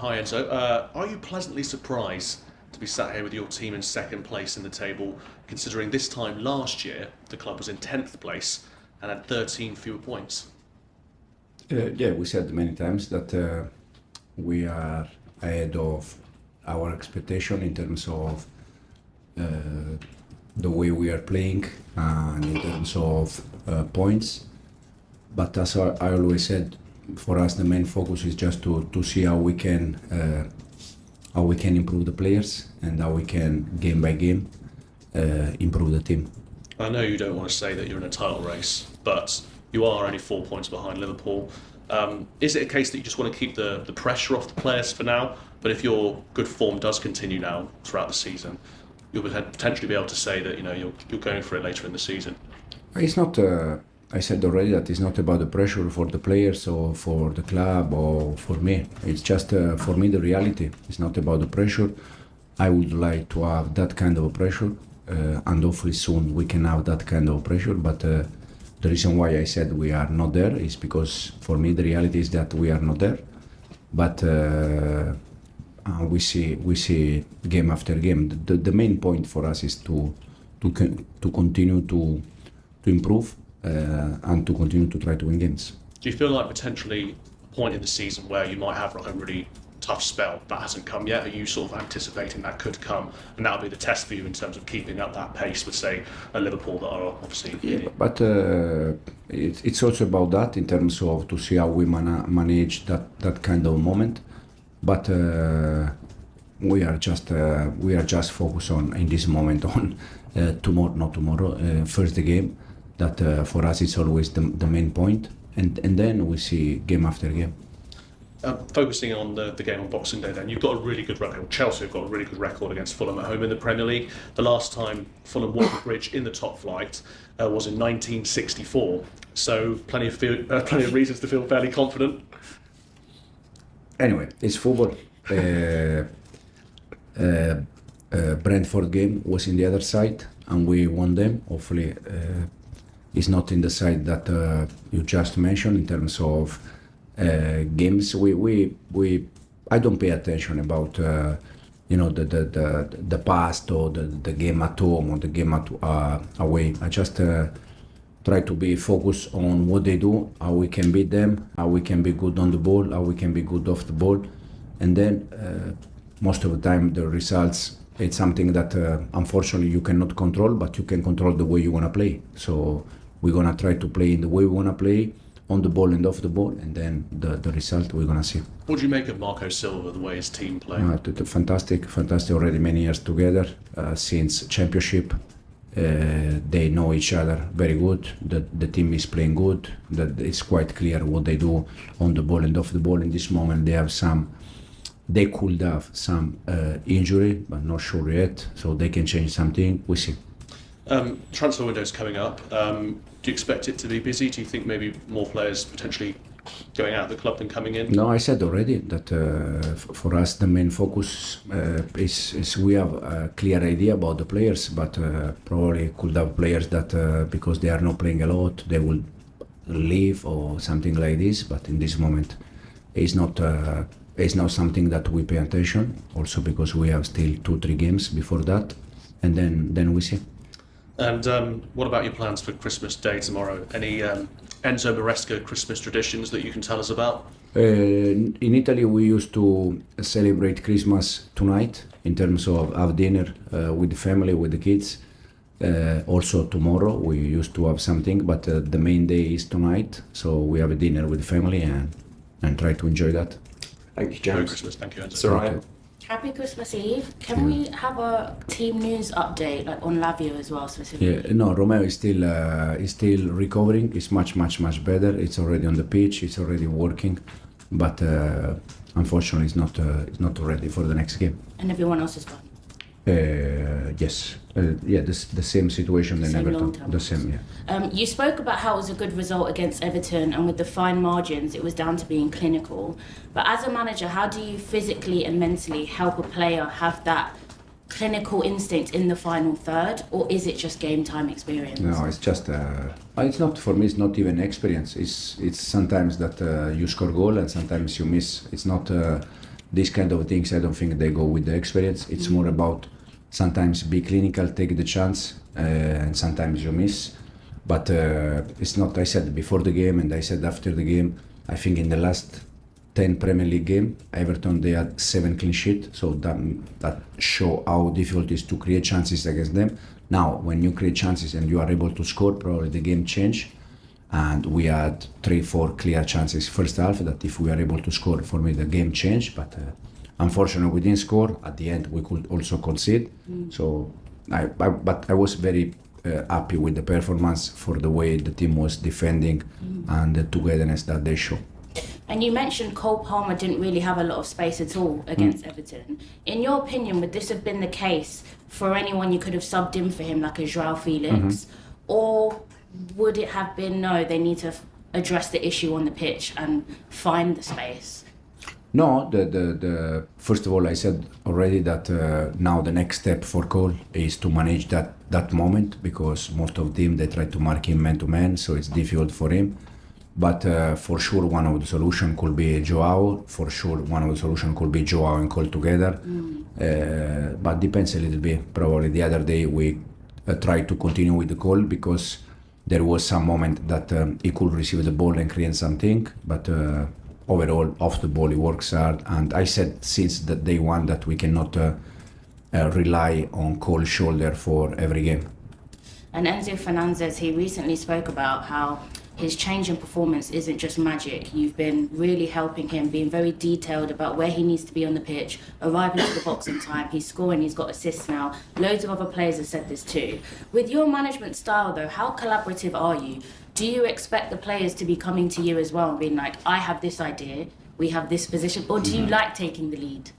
Hi Enzo. Are you pleasantly surprised to be sat here with your team in second place in the table, considering this time last year the club was in 10th place and had 13 fewer points? Yeah, we said many times that we are ahead of our expectation in terms of uh, the way we are playing and in terms of points. But as I always said, for us the main focus is just to see how we can improve the players and how we can game by game improve the team. I know you don't want to say that you're in a title race, but you are only 4 points behind Liverpool. Is it a case that you just want to keep the pressure off the players for now, but if your good form does continue now throughout the season, you'll potentially be able to say that you're going for it later in the season? It's not. I said already that it's not about the pressure for the players or for the club or for me. It's just for me the reality. It's not about the pressure. I would like to have that kind of pressure, and hopefully soon we can have that kind of pressure. But the reason why I said we are not there is because for me the reality is that we are not there. But we see game after game. The main point for us is to continue to improve and to continue to try to win games. Do you feel like potentially a point in the season where you might have like a really tough spell that hasn't come yet? Are you sort of anticipating that could come, and that'll be the test for you in terms of keeping up that pace with, say, a Liverpool that are obviously... Yeah, but it's also about that in terms of to see how we manage that kind of moment. But we are just focused on in this moment on tomorrow, first the game. That for us it's always the main point, and then we see game after game. Focusing on the game on Boxing Day, then you've got a really good record. Chelsea have got a really good record against Fulham at home in the Premier League. The last time Fulham won the bridge in the top flight was in 1964. So plenty of reasons to feel fairly confident. Anyway, it's football. Brentford game was in the other side, and we won them. Hopefully, it's not in the side that you just mentioned in terms of games. I don't pay attention about the past or the game at home or the game away. I just try to be focused on what they do, how we can beat them, how we can be good on the ball, how we can be good off the ball, and then most of the time the results. It's something that unfortunately you cannot control, but you can control the way you want to play. So we're going to try to play in the way we want to play, on the ball and off the ball, and then the result we're going to see. What do you make of Marco Silva, the way his team play? Fantastic, already many years together, since championship. They know each other very good. The team is playing good. That it's quite clear what they do on the ball and off the ball. In this moment they could have some injury, but not sure yet, so they can change something. We see. Transfer window's coming up. Do you expect it to be busy? Do you think maybe more players potentially going out of the club than coming in? No, I said already that for us the main focus is we have a clear idea about the players, but probably could have players that because they are not playing a lot, they will leave or something like this. But in this moment, it's not something that we pay attention. Also because we have still 2-3 games before that, and then we see. And what about your plans for Christmas Day tomorrow? Any Enzo MARESCA Christmas traditions that you can tell us about? In Italy, we used to celebrate Christmas tonight in terms of have dinner with the family, with the kids. Also tomorrow we used to have something, but the main day is tonight. So we have a dinner with the family and try to enjoy that. Thank you, James. Merry Christmas. Thank you, Enzo. Soraya. Happy Christmas Eve. Can we have a team news update, like on Lavio as well, specifically? Yeah, no, Romeo is still recovering. It's much better. It's already on the pitch. It's already working, but unfortunately, it's not ready for the next game. And everyone else is fine. Yes. The same situation than Same Everton. long-term The same, yeah. You spoke about how it was a good result against Everton, and with the fine margins, it was down to being clinical. But as a manager, how do you physically and mentally help a player have that clinical instinct in the final third, or is it just game time experience? No, it's just. It's not for me. It's not even experience. It's sometimes that you score goal and sometimes you miss. It's not these kind of things, I don't think they go with the experience. It's more about sometimes be clinical, take the chance, and sometimes you miss. But it's not, I said before the game and I said after the game, I think in the last 10 Premier League game, Everton, they had 7 clean sheets. So that show how difficult it is to create chances against them. Now, when you create chances and you are able to score, probably the game change. And we had 3-4 clear chances first half that if we are able to score, for me the game changed. But unfortunately we didn't score. At the end we could also concede. So but I was very happy with the performance for the way the team was defending and the togetherness that they show. And you mentioned Cole Palmer didn't really have a lot of space at all against Everton. In your opinion, would this have been the case for anyone you could have subbed in for him, like a Joao Felix? Or would it have been, no, they need to address the issue on the pitch and find the space? No, the first of all, I said already that now the next step for Cole is to manage that moment, because most of them, they try to mark him man-to-man, so it's difficult for him. But for sure, one of the solutions could be Joao. For sure, one of the solutions could be Joao and Cole together. But depends a little bit. Probably the other day we tried to continue with the Cole because there was some moment that he could receive the ball and create something. But overall, off the ball, he works hard. And I said since the day one that we cannot rely on Cole's shoulder for every game. And Enzo Fernandez, he recently spoke about how his change in performance isn't just magic. You've been really helping him, being very detailed about where he needs to be on the pitch, arriving to the box in time. He's scoring, he's got assists now. Loads of other players have said this too. With your management style though, how collaborative are you? Do you expect the players to be coming to you as well and being like, I have this idea, we have this position, or do you like taking the lead?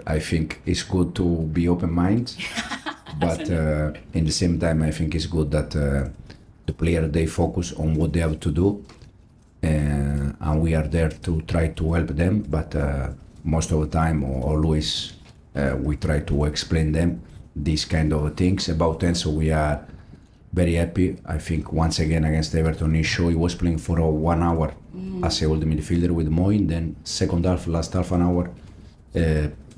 I think it's good to be open-minded, but in the same time, I think it's good that the player, they focus on what they have to do, and we are there to try to help them. But most of the time, or always, we try to explain them these kind of things about Enzo. We are very happy. I think once again against Everton, he was playing for 1 hour as a holding midfielder with Moy. Then second half, last half an hour,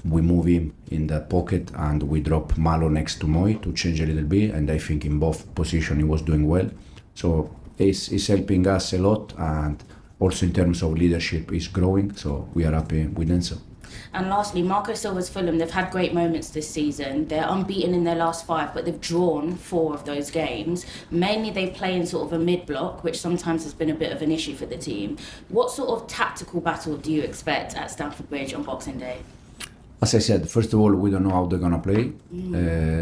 we move him in the pocket and we drop Malo next to Moy to change a little bit, and I think in both positions he was doing well. So he's helping us a lot, and also in terms of leadership he's growing, so we are happy with Enzo. And lastly, Marco Silva's Fulham, they've had great moments this season. They're unbeaten in their last 5, but they've drawn 4 of those games. Mainly they play in sort of a mid-block, which sometimes has been a bit of an issue for the team. What sort of tactical battle do you expect at Stamford Bridge on Boxing Day? As I said, first of all, we don't know how they're gonna play,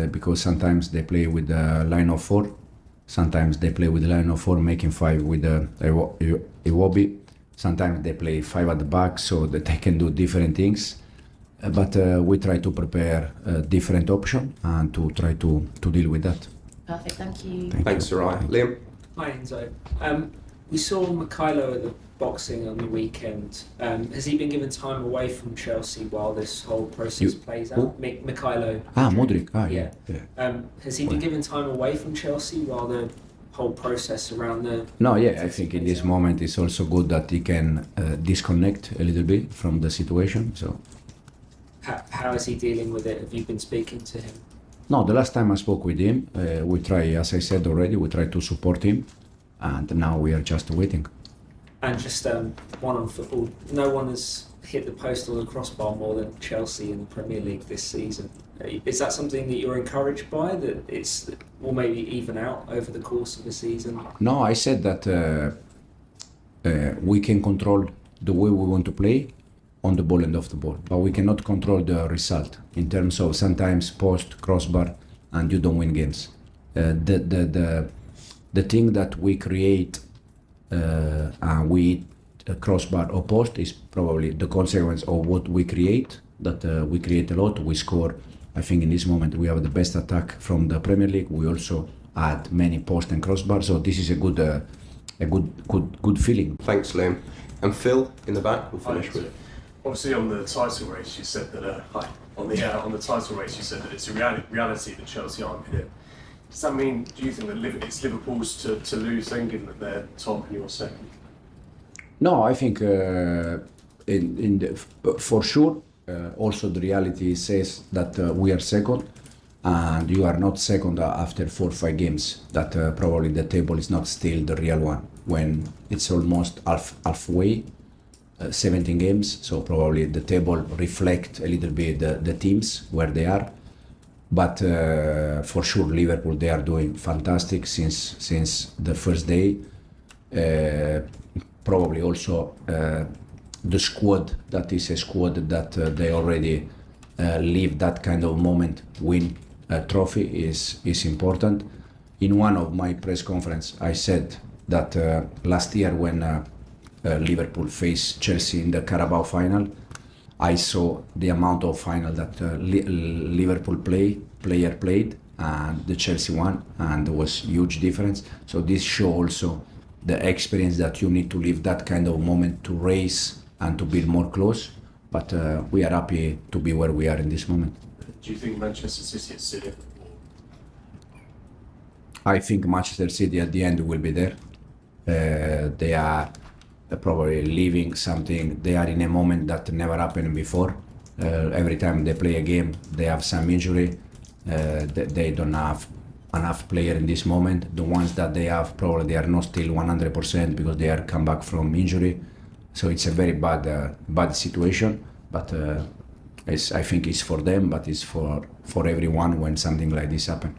because sometimes they play with the line of 4, sometimes they play with the line of 4, making 5 with Iwobi. Sometimes they play 5 at the back, so that they can do different things. But we try to prepare a different option and to try to deal with that. Perfect, thank you. Thanks, Soraya. Liam? Hi, Enzo. We saw Mikhailo at the boxing on the weekend. Has he been given time away from Chelsea while this whole process plays out? Mikhailo. Modric. Yeah. Has he been given time away from Chelsea while the whole process around the... No, yeah, I think in this moment it's also good that he can disconnect a little bit from the situation. So, how is he dealing with it? Have you been speaking to him? No, the last time I spoke with him, we try, as I said already, we try to support him, and now we are just waiting. And just one on football. No one has hit the post or the crossbar more than Chelsea in the Premier League this season. Is that something that you're encouraged by, that it's will maybe even out over the course of the season? No, I said that we can control the way we want to play on the ball and off the ball, but we cannot control the result in terms of sometimes post, crossbar, and you don't win games. The thing that we create and we crossbar or post is probably the consequence of what we create. That we create a lot, we score. I think in this moment we have the best attack from the Premier League. We also add many post and crossbar, so this is a good feeling. Thanks, Liam. And Phil in the back. We'll finish with. Obviously, on the title race, you said that. On the title race, you said that it's a reality that Chelsea aren't in it. Does that mean? Do you think that it's Liverpool's to lose, then, given that they're top and you're second? No, I think for sure. Also, the reality says that we are second, and you are not second after 4 or 5 games. That probably the table is not still the real one when it's almost halfway. 17 games, so probably the table reflect a little bit the teams where they are. But for sure, Liverpool, they are doing fantastic since the first day. Probably also the squad, that is a squad that they already live that kind of moment, win a trophy is important. In one of my press conference, I said that last year when Liverpool faced Chelsea in the Carabao final, I saw the amount of final that Liverpool player played and the Chelsea won, and there was huge difference. So this show also the experience that you need to live that kind of moment to race and to build more close. But we are happy to be where we are in this moment. Do you think Manchester City is silly? I think Manchester City at the end will be there. They are probably living something. They are in a moment that never happened before. Every time they play a game, they have some injury. They don't have enough player in this moment. The ones that they have, probably they are not still 100% because they are come back from injury. So it's a very bad situation. But I think it's for them, but it's for everyone when something like this happens.